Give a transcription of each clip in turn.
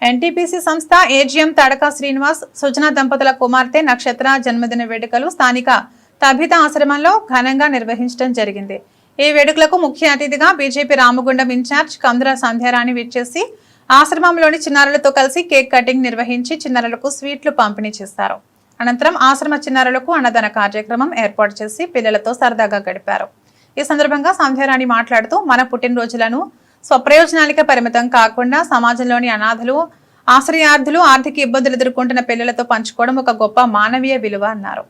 NTPC సంస్థ AGM తడక Srinivas సుజన దంపతుల కుమార్తె నక్షత్ర జన్మదిన వేడుకలు స్థానిక తబిత ఆశ్రమంలో ఘనంగా నిర్వహించడం జరిగింది. ఈ వేడుకలకు ముఖ్య అతిథిగా బీజేపీ రామగుండం ఇన్ఛార్జ్ కందుల సంధ్యారాణి విచ్చేసి ఆశ్రమంలోని చిన్నారులతో కలిసి కేక్ కటింగ్ నిర్వహించి చిన్నారులకు స్వీట్లు పంపిణీ చేశారు. అనంతరం ఆశ్రమ చిన్నారులకు అన్నదాన కార్యక్రమం ఏర్పాటు చేసి పిల్లలతో సరదాగా గడిపారు. ఈ సందర్భంగా సంధ్యారాణి మాట్లాడుతూ మన పుట్టినరోజులను స్వప్రయోజనాలకే పరిమితం కాకుండా సమాజంలోని అనాథలు, ఆశ్రయార్థులు, ఆర్థిక ఇబ్బందులు ఎదుర్కొంటున్న పిల్లలతో పంచుకోవడం ఒక గొప్ప మానవీయ విలువ అన్నారు.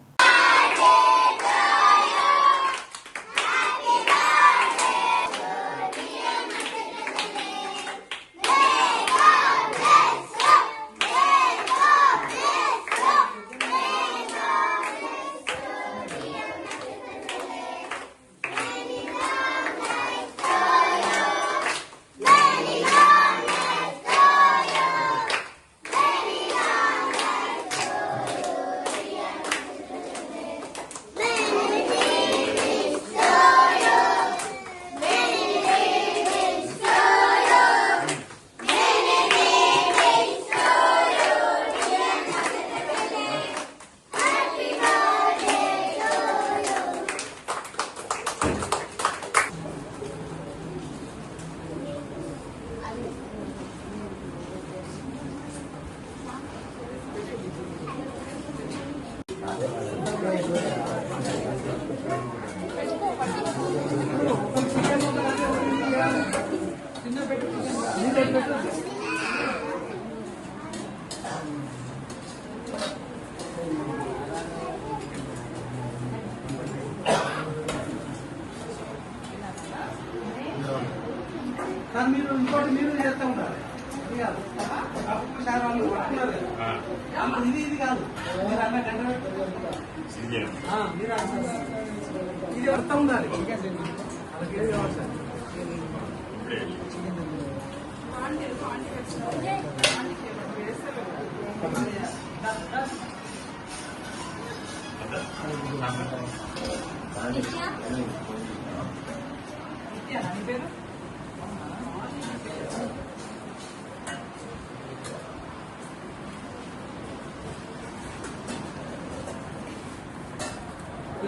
మీరు ఇంకోటి మీరు చేస్తూ ఉంటారు. ఇది కాదు మీరు అన్న గంట ఇది వస్తూ ఉండాలి. అలాగే వ్యవసాయం పేరు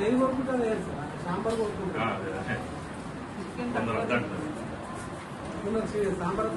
ఏది కొట్టుకుంటారు సాంబార్ కొట్టుకుంటారు. సాంబార్